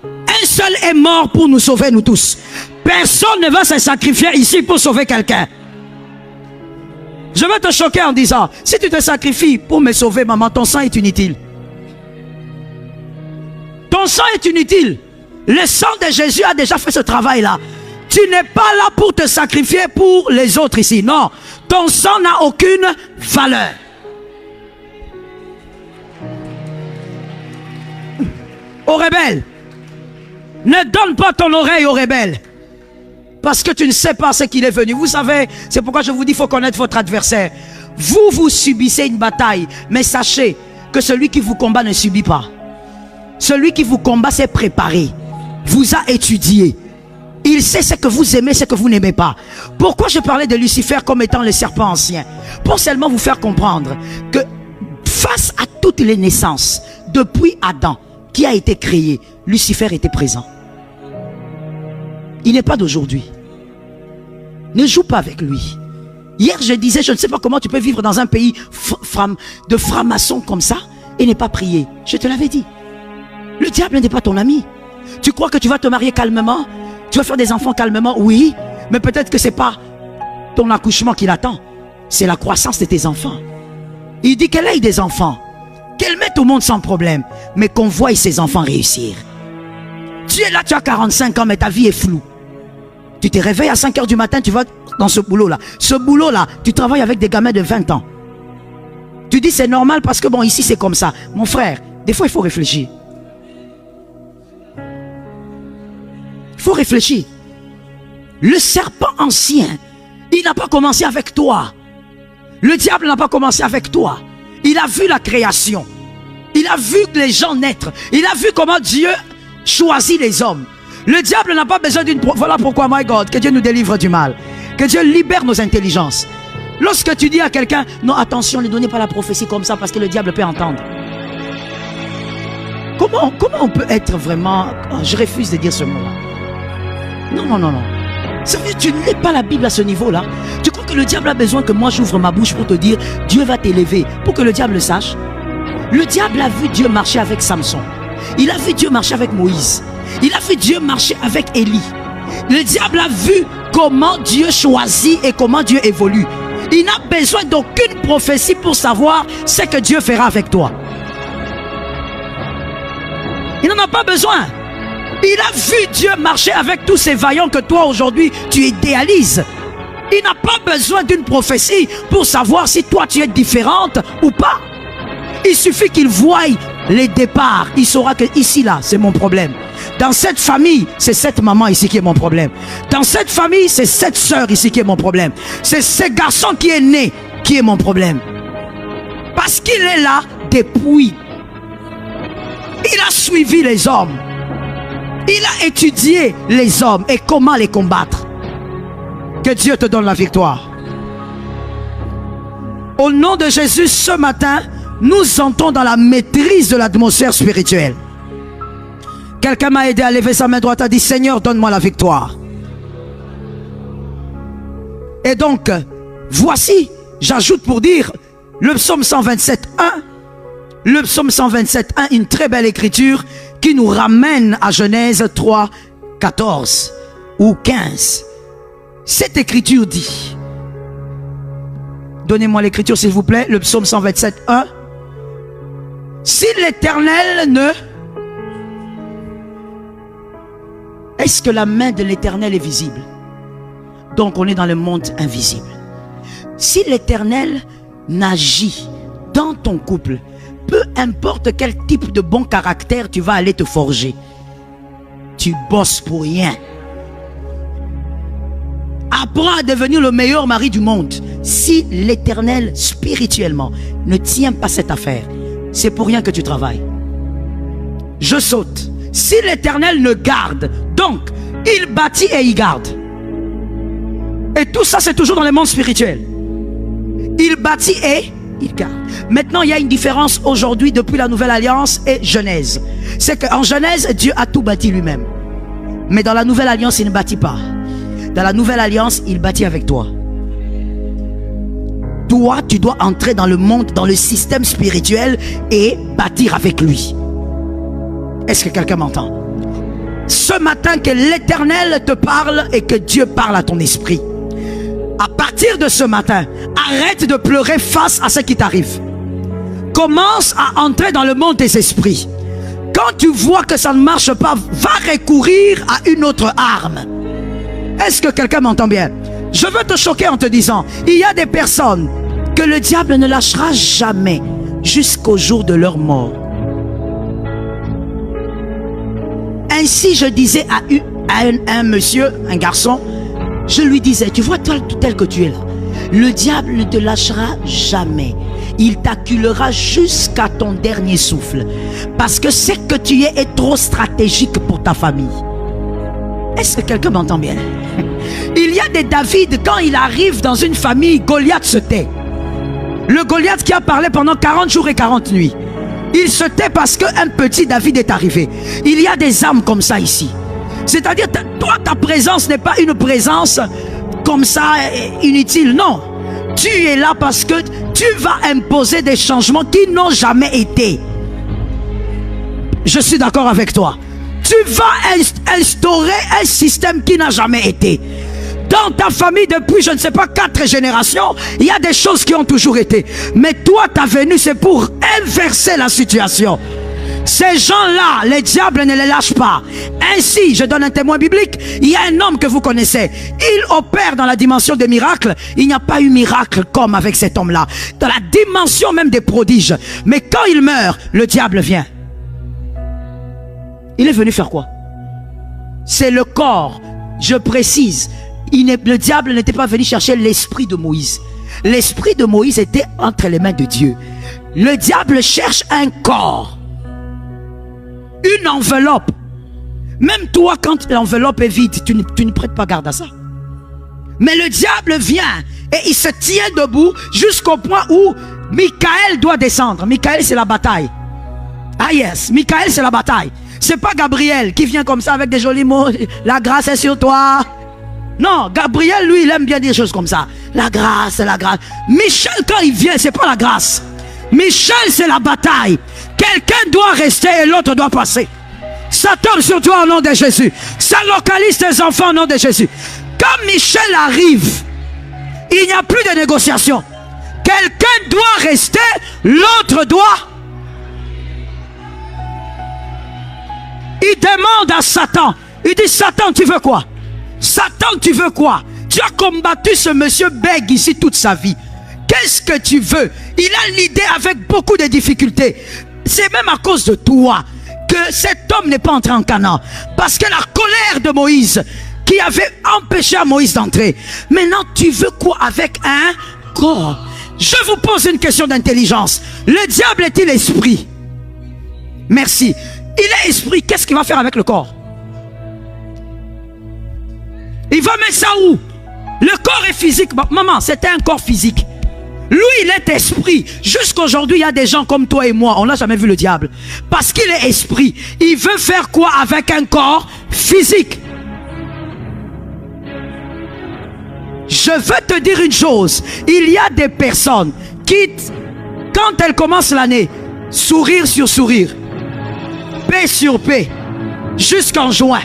Un seul est mort pour nous sauver, nous tous. Personne ne va se sacrifier ici pour sauver quelqu'un. Je vais te choquer en disant, si tu te sacrifies pour me sauver, maman, ton sang est inutile. Ton sang est inutile. Le sang de Jésus a déjà fait ce travail-là. Tu n'es pas là pour te sacrifier pour les autres ici. Non, ton sang n'a aucune valeur. Aux rebelles, ne donne pas ton oreille aux rebelles. Parce que tu ne sais pas ce qu'il est venu. Vous savez, c'est pourquoi je vous dis, il faut connaître votre adversaire. Vous subissez une bataille, mais sachez que celui qui vous combat ne subit pas. Celui qui vous combat s'est préparé, vous a étudié. Il sait ce que vous aimez, ce que vous n'aimez pas. Pourquoi je parlais de Lucifer comme étant le serpent ancien? Pour seulement vous faire comprendre que face à toutes les naissances, depuis Adam, qui a été créé, Lucifer était présent. Il n'est pas d'aujourd'hui. Ne joue pas avec lui. Hier, je disais, je ne sais pas comment tu peux vivre dans un pays de francs-maçons comme ça et ne pas prier. Je te l'avais dit. Le diable n'est pas ton ami. Tu crois que tu vas te marier calmement? Tu vas faire des enfants calmement? Oui, mais peut-être que ce n'est pas ton accouchement qui l'attend. C'est la croissance de tes enfants. Il dit qu'elle ait des enfants, qu'elle mette au monde sans problème, mais qu'on voie ses enfants réussir. Tu es là, tu as 45 ans, mais ta vie est floue. Tu te réveilles à 5 heures du matin, tu vas dans ce boulot-là. Ce boulot-là, tu travailles avec des gamins de 20 ans. Tu dis c'est normal parce que bon, ici c'est comme ça. Mon frère, des fois il faut réfléchir. Il faut réfléchir. Le serpent ancien, il n'a pas commencé avec toi. Le diable n'a pas commencé avec toi. Il a vu la création. Il a vu les gens naître. Il a vu comment Dieu choisit les hommes. Le diable n'a pas besoin d'une... Voilà pourquoi, my God, que Dieu nous délivre du mal. Que Dieu libère nos intelligences. Lorsque tu dis à quelqu'un, non, attention, ne donnez pas la prophétie comme ça parce que le diable peut entendre. Comment on peut être vraiment... Oh, je refuse de dire ce mot-là. Non. Ça veut dire que tu ne lis pas la Bible à ce niveau-là. Tu crois que le diable a besoin que moi j'ouvre ma bouche pour te dire Dieu va t'élever, pour que le diable le sache? Le diable a vu Dieu marcher avec Samson. Il a vu Dieu marcher avec Moïse. Il a vu Dieu marcher avec Élie. Le diable a vu comment Dieu choisit et comment Dieu évolue. Il n'a besoin d'aucune prophétie pour savoir ce que Dieu fera avec toi. Il n'en a pas besoin. Il a vu Dieu marcher avec tous ces vaillants que toi aujourd'hui tu idéalises. Il n'a pas besoin d'une prophétie pour savoir si toi tu es différente ou pas. Il suffit qu'il voie les départs. Il saura que ici là c'est mon problème. Dans cette famille c'est cette maman ici qui est mon problème. Dans cette famille c'est cette soeur ici qui est mon problème. C'est ce garçon qui est né qui est mon problème. Parce qu'il est là depuis. Il a suivi les hommes. Il a étudié les hommes et comment les combattre. Que Dieu te donne la victoire. Au nom de Jésus, ce matin, nous entrons dans la maîtrise de l'atmosphère spirituelle. Quelqu'un m'a aidé à lever sa main droite, a dit Seigneur, donne-moi la victoire. Et donc, voici, j'ajoute pour dire, le psaume 127.1, le psaume 127.1, une très belle écriture qui nous ramène à Genèse 3, 14 ou 15. Cette écriture dit, donnez-moi l'écriture s'il vous plaît, le psaume 127.1. Si l'Éternel ne... Est-ce que la main de l'Éternel est visible? Donc on est dans le monde invisible. Si l'Éternel n'agit dans ton couple, peu importe quel type de bon caractère tu vas aller te forger, tu bosses pour rien. Apprends à devenir le meilleur mari du monde. Si l'Éternel spirituellement ne tient pas cette affaire, c'est pour rien que tu travailles. Je saute. Si l'Éternel ne garde, donc il bâtit et il garde. Et tout ça c'est toujours dans le monde spirituel. Il bâtit et il garde. Maintenant il y a une différence aujourd'hui depuis la nouvelle alliance et Genèse. C'est qu'en Genèse Dieu a tout bâti lui-même. Mais dans la nouvelle alliance il ne bâtit pas. Dans la nouvelle alliance il bâtit avec toi. Toi tu dois entrer dans le monde, dans le système spirituel et bâtir avec lui. Est-ce que quelqu'un m'entend? Ce matin que l'Éternel te parle et que Dieu parle à ton esprit. À partir de ce matin, arrête de pleurer face à ce qui t'arrive. Commence à entrer dans le monde des esprits. Quand tu vois que ça ne marche pas, va recourir à une autre arme. Est-ce que quelqu'un m'entend bien? Je veux te choquer en te disant, il y a des personnes que le diable ne lâchera jamais jusqu'au jour de leur mort. Ainsi, je disais à un monsieur, un garçon, je lui disais, tu vois, toi, tel que tu es là, le diable ne te lâchera jamais. Il t'acculera jusqu'à ton dernier souffle. Parce que ce que tu es est trop stratégique pour ta famille. Est-ce que quelqu'un m'entend bien? Il y a des David, quand il arrive dans une famille, Goliath se tait. Le Goliath qui a parlé pendant 40 jours et 40 nuits. Il se tait parce qu'un petit David est arrivé. Il y a des âmes comme ça ici. C'est-à-dire, toi, ta présence n'est pas une présence comme ça, inutile. Non. Tu es là parce que tu vas imposer des changements qui n'ont jamais été. Je suis d'accord avec toi. Tu vas instaurer un système qui n'a jamais été. Dans ta famille, depuis, je ne sais pas, 4 générations, il y a des choses qui ont toujours été. Mais toi, ta venue, c'est pour inverser la situation. Ces gens-là, les diables ne les lâchent pas. Ainsi, je donne un témoin biblique, il y a un homme que vous connaissez. Il opère dans la dimension des miracles. Il n'y a pas eu miracle comme avec cet homme-là. Dans la dimension même des prodiges. Mais quand il meurt, le diable vient. Il est venu faire quoi? C'est le corps. Je précise, le diable n'était pas venu chercher l'esprit de Moïse. L'esprit de Moïse était entre les mains de Dieu. Le diable cherche un corps. Une enveloppe. Même toi, quand l'enveloppe est vide, tu ne prêtes pas garde à ça. Mais le diable vient et il se tient debout jusqu'au point où Michael doit descendre. Michael, c'est la bataille. Ah yes, Michael, c'est la bataille. C'est pas Gabriel qui vient comme ça avec des jolis mots. La grâce est sur toi. Non, Gabriel, lui, il aime bien dire des choses comme ça. La grâce, la grâce. Michel, quand il vient, c'est pas la grâce. Michel, c'est la bataille. Quelqu'un doit rester et l'autre doit passer. Ça tombe sur toi au nom de Jésus. Ça localise tes enfants au nom de Jésus. Quand Michel arrive, il n'y a plus de négociation. Quelqu'un doit rester, l'autre doit. Il demande à Satan. Il dit, Satan, tu veux quoi? Satan, tu veux quoi? Tu as combattu ce monsieur bègue ici toute sa vie. Qu'est-ce que tu veux? Il a l'idée avec beaucoup de difficultés. C'est même à cause de toi que cet homme n'est pas entré en Canaan. Parce que la colère de Moïse qui avait empêché à Moïse d'entrer. Maintenant, tu veux quoi avec un corps? Je vous pose une question d'intelligence. Le diable est-il esprit? Merci. Il est esprit. Qu'est-ce qu'il va faire avec le corps? Il va mettre ça où? Le corps est physique. Maman, c'était un corps physique. Lui, il est esprit. Jusqu'aujourd'hui, il y a des gens comme toi et moi, on n'a jamais vu le diable. Parce qu'il est esprit. Il veut faire quoi avec un corps physique? Je veux te dire une chose. Il y a des personnes qui, quand elles commencent l'année, sourire sur sourire, paix sur paix, jusqu'en juin,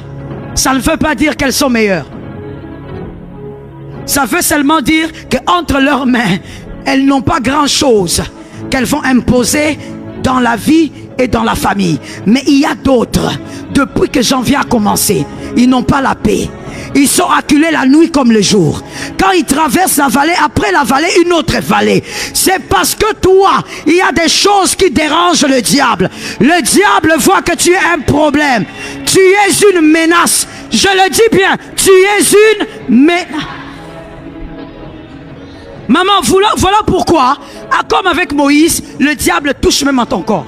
ça ne veut pas dire qu'elles sont meilleures. Ça veut seulement dire qu'entre leurs mains, elles n'ont pas grand-chose qu'elles vont imposer dans la vie et dans la famille. Mais il y a d'autres, depuis que janvier a commencé, ils n'ont pas la paix. Ils sont acculés la nuit comme le jour. Quand ils traversent la vallée, après la vallée, une autre vallée. C'est parce que toi, il y a des choses qui dérangent le diable. Le diable voit que tu es un problème. Tu es une menace. Je le dis bien, tu es une menace. Maman, voilà pourquoi, comme avec Moïse, le diable touche même à ton corps.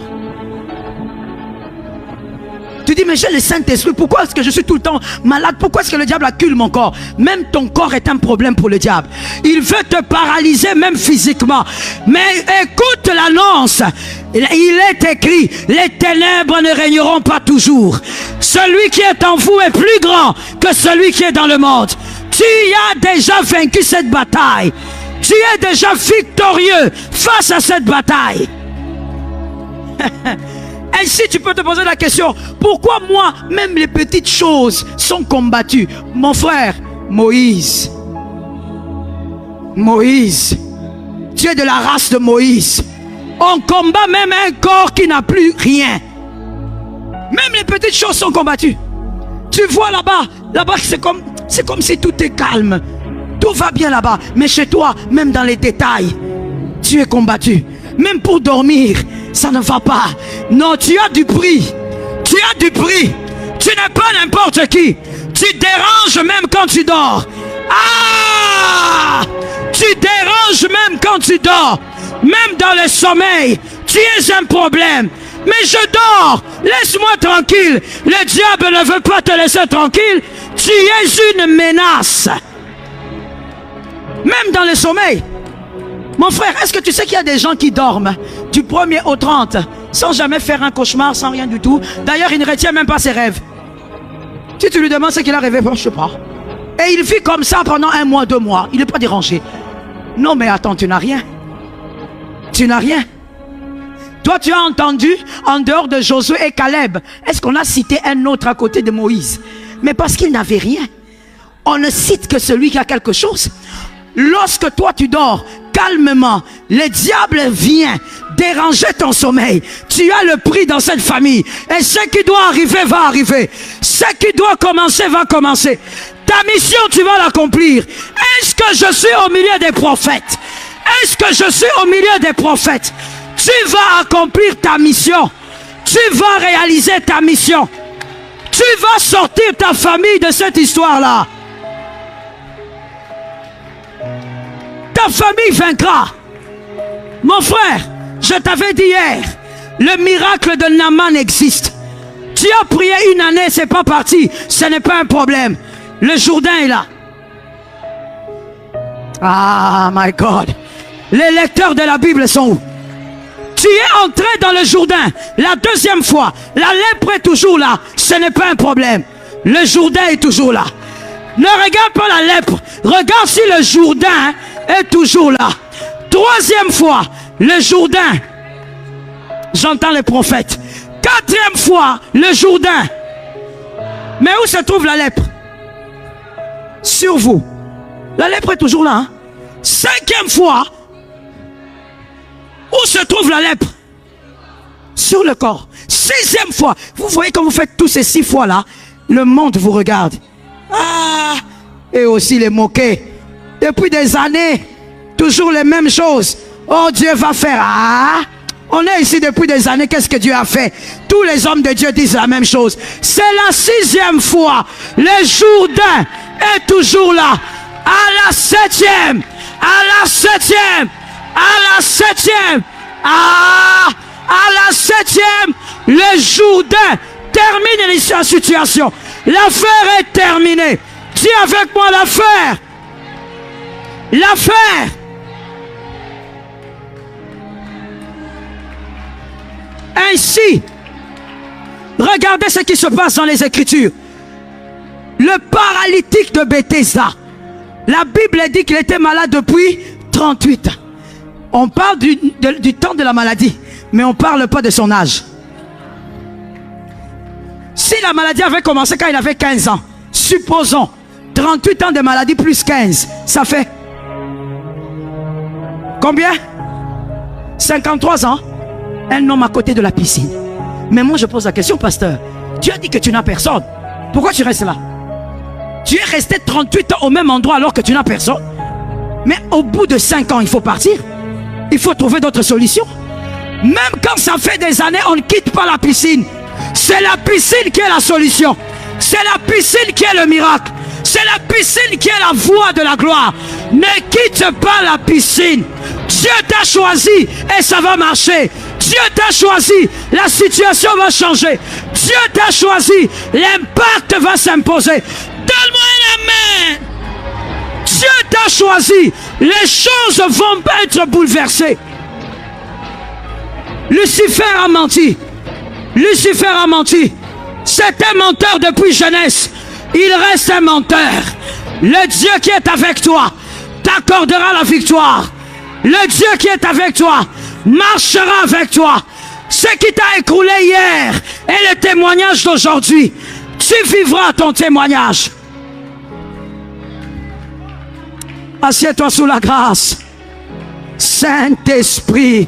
Tu dis, mais j'ai le Saint-Esprit, pourquoi est-ce que je suis tout le temps malade? Pourquoi est-ce que le diable accule mon corps? Même ton corps est un problème pour le diable. Il veut te paralyser même physiquement. Mais écoute l'annonce. Il est écrit, les ténèbres ne régneront pas toujours. Celui qui est en vous est plus grand que celui qui est dans le monde. Tu as déjà vaincu cette bataille. Tu es déjà victorieux face à cette bataille. Ainsi, tu peux te poser la question, pourquoi moi, même les petites choses sont combattues? Mon frère, Moïse, Moïse. Tu es de la race de Moïse. On combat même un corps qui n'a plus rien. Même les petites choses sont combattues. Tu vois là-bas, c'est comme si tout est calme. Tout va bien là-bas. Mais chez toi, même dans les détails, tu es combattu. Même pour dormir, ça ne va pas. Non, tu as du prix. Tu as du prix. Tu n'es pas n'importe qui. Tu déranges même quand tu dors. Ah! Tu déranges même quand tu dors. Même dans le sommeil, tu es un problème. Mais je dors. Laisse-moi tranquille. Le diable ne veut pas te laisser tranquille. Tu es une menace. Même dans le sommeil. Mon frère, est-ce que tu sais qu'il y a des gens qui dorment du 1er au 30 sans jamais faire un cauchemar, sans rien du tout? D'ailleurs, il ne retient même pas ses rêves. Si tu lui demandes ce qu'il a rêvé, je ne sais pas. Et il vit comme ça pendant 1 mois, 2 mois. Il n'est pas dérangé. Non, mais attends, tu n'as rien. Tu n'as rien. Toi, tu as entendu, en dehors de Josué et Caleb, est-ce qu'on a cité un autre à côté de Moïse? Mais parce qu'il n'avait rien. On ne cite que celui qui a quelque chose. Lorsque toi, tu dors calmement, le diable vient déranger ton sommeil. Tu as le prix dans cette famille. Et ce qui doit arriver va arriver. Ce qui doit commencer va commencer. Ta mission, tu vas l'accomplir. Est-ce que je suis au milieu des prophètes? Est-ce que je suis au milieu des prophètes? Tu vas accomplir ta mission. Tu vas réaliser ta mission. Tu vas sortir ta famille de cette histoire-là. Ta famille vaincra. Mon frère, je t'avais dit hier, le miracle de Naaman existe. Tu as prié 1 année, c'est pas parti. Ce n'est pas un problème. Le Jourdain est là. Ah, my God. Les lecteurs de la Bible sont où? Tu es entré dans le Jourdain la 2e fois. La lèpre est toujours là. Ce n'est pas un problème. Le Jourdain est toujours là. Ne regarde pas la lèpre. Regarde si le Jourdain est toujours là. 3e fois, le Jourdain. J'entends les prophètes. 4e fois, le Jourdain. Mais où se trouve la lèpre? Sur vous. La lèpre est toujours là. Hein? 5e fois, où se trouve la lèpre? Sur le corps. 6e fois. Vous voyez quand vous faites tous ces 6 fois-là, le monde vous regarde. Ah! Et aussi les moquer. Depuis des années, toujours les mêmes choses. Oh, Dieu va faire. Ah! On est ici depuis des années. Qu'est-ce que Dieu a fait? Tous les hommes de Dieu disent la même chose. C'est la 6e fois. Le Jourdain est toujours là. À la 7e. À la 7e. À la 7e. À la 7e. Le Jourdain termine la situation. L'affaire est terminée. Dis avec moi l'affaire. L'affaire. Ainsi, regardez ce qui se passe dans les Écritures. Le paralytique de Bethesda. La Bible dit qu'il était malade depuis 38 ans. On parle du temps de la maladie, mais on ne parle pas de son âge. Si la maladie avait commencé quand il avait 15 ans, supposons 38 ans de maladie plus 15, ça fait combien? 53 ans. Un homme à côté de la piscine. Mais moi je pose la question, pasteur. Dieu a dit que tu n'as personne. Pourquoi tu restes là? Tu es resté 38 ans au même endroit alors que tu n'as personne. Mais au bout de 5 ans, il faut partir. Il faut trouver d'autres solutions. Même quand ça fait des années, on ne quitte pas la piscine. C'est la piscine qui est la solution. C'est la piscine qui est le miracle. C'est la piscine qui est la voie de la gloire. Ne quitte pas la piscine. Dieu t'a choisi et ça va marcher. Dieu t'a choisi, la situation va changer. Dieu t'a choisi, l'impact va s'imposer. Donne-moi la main. Dieu t'a choisi, les choses vont être bouleversées. Lucifer a menti. Lucifer a menti. C'est un menteur depuis jeunesse. Il reste un menteur. Le Dieu qui est avec toi t'accordera la victoire. Le Dieu qui est avec toi marchera avec toi. Ce qui t'a écroulé hier est le témoignage d'aujourd'hui. Tu vivras ton témoignage. Assieds-toi sous la grâce. Saint-Esprit.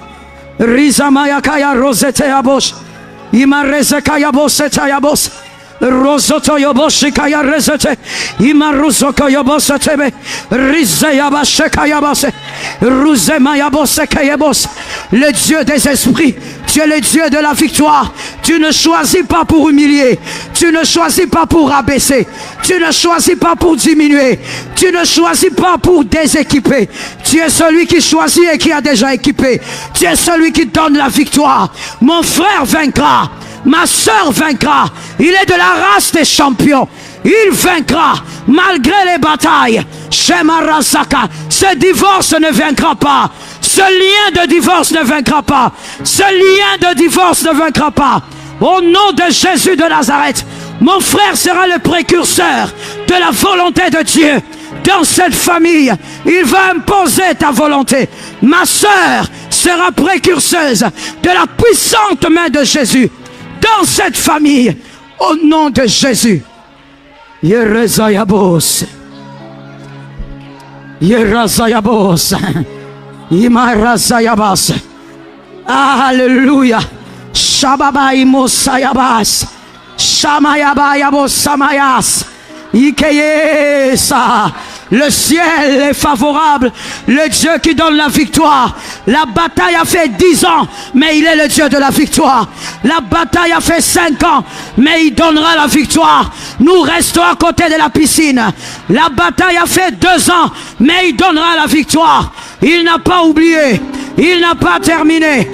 Rizamaya kaya rosete abosh. Imareze kaya boseta yabos. Rosoto yoboshi kaya rezete. Imaruzoko yobosetebe. Rize yabashe kaya bose. Ruzema yabose kaya bos. Le Dieu des esprits. Tu es le Dieu de la victoire. Tu ne choisis pas pour humilier. Tu ne choisis pas pour rabaisser. Tu ne choisis pas pour diminuer. Tu ne choisis pas pour déséquiper. Tu es celui qui choisit et qui a déjà équipé. Tu es celui qui donne la victoire. Mon frère vaincra. Ma soeur vaincra. Il est de la race des champions. Il vaincra malgré les batailles. Shema Rasaka. Ce divorce ne vaincra pas. Ce lien de divorce ne vaincra pas. Ce lien de divorce ne vaincra pas. Au nom de Jésus de Nazareth, mon frère sera le précurseur de la volonté de Dieu dans cette famille. Il va imposer ta volonté. Ma sœur sera précurseuse de la puissante main de Jésus dans cette famille. Au nom de Jésus. Yerazayabos. Yerazayabos. Imarazayabas. Alléluia. Shababa imosayabas. Shamayabayabos samayas. Ikeyesa. Le ciel est favorable. Le Dieu qui donne la victoire. La bataille a fait 10 ans, mais il est le Dieu de la victoire. La bataille a fait 5 ans, mais il donnera la victoire. Nous restons à côté de la piscine. La bataille a fait 2 ans, mais il donnera la victoire. Il n'a pas oublié. Il n'a pas terminé.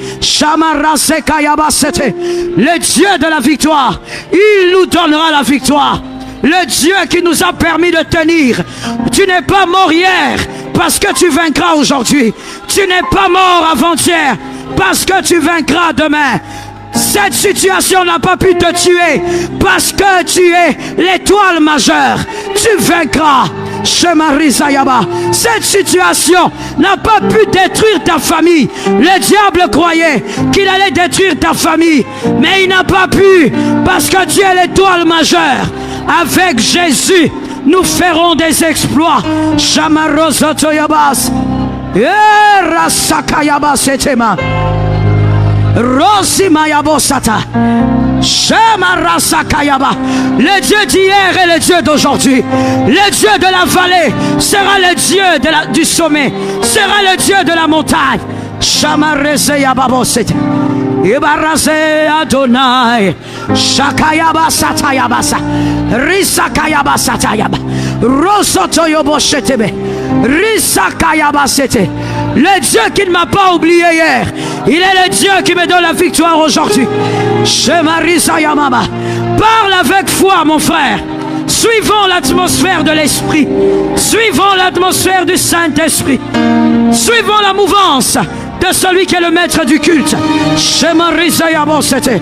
Le Dieu de la victoire, il nous donnera la victoire. Le Dieu qui nous a permis de tenir. Tu n'es pas mort hier parce que tu vaincras aujourd'hui. Tu n'es pas mort avant-hier parce que tu vaincras demain. Cette situation n'a pas pu te tuer parce que tu es l'étoile majeure. Tu vaincras. Cette situation n'a pas pu détruire ta famille. Le diable croyait qu'il allait détruire ta famille, mais il n'a pas pu parce que tu es l'étoile majeure. Avec Jésus, nous ferons des exploits. Shamarosotoyabas. Rasakayabas etema. Rosimayabosata. Shemarasakayaba. Le Dieu d'hier est le Dieu d'aujourd'hui. Le Dieu de la vallée sera le Dieu du sommet. Sera le Dieu de la montagne. Shamarezeyababosete. Ibarase Adonai. Shakayaba satayabasa. Risakayaba satayaba. Rosotoyobo shetebe. Risakayaba sete. Le Dieu qui ne m'a pas oublié hier, il est le Dieu qui me donne la victoire aujourd'hui. Shema Risayamama. Parle avec foi, mon frère. Suivons l'atmosphère de l'Esprit. Suivons l'atmosphère du Saint-Esprit. Suivons la mouvance de celui qui est le maître du culte. Shema Risayamosete.